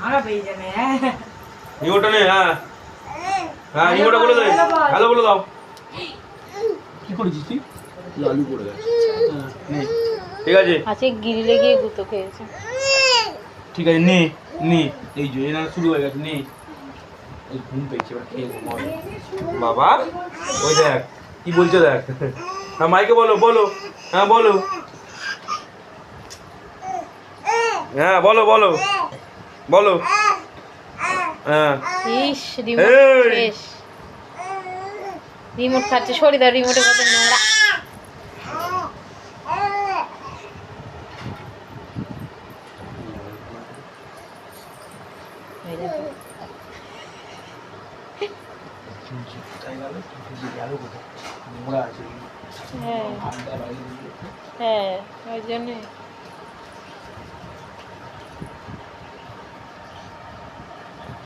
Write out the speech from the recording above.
আমরা পেয়ে যাবে। রিমোটটা নে। হ্যাঁ হ্যাঁ, রিমোটটা বলে দে, হ্যালো বলে দাও। কি করেছিস তুই? লালু পড়ে গেছে। নে, ঠিক আছে আজকে গ্রিলে গিয়ে গুঁতো খেয়েছে। ঠিক আছে, নে নে, এই যে এনা শুরু হয়ে গেছে, নে। এই ঘুম পেয়েছে, এবার খেয়ে ঘুমাবে। বাবা ওই দেখ কি বলছে দেখ। হ্যাঁ মাইকে বলো বলো, হ্যাঁ বলো, হ্যাঁ বলো বলো বলো। হ্যাঁ ইস রিমোট শেষ। রিমোট খাচ্ছে, সরি দাও, রিমোটের মধ্যে নোংরা। হ্যাঁ হ্যাঁ, ওই জন্যই।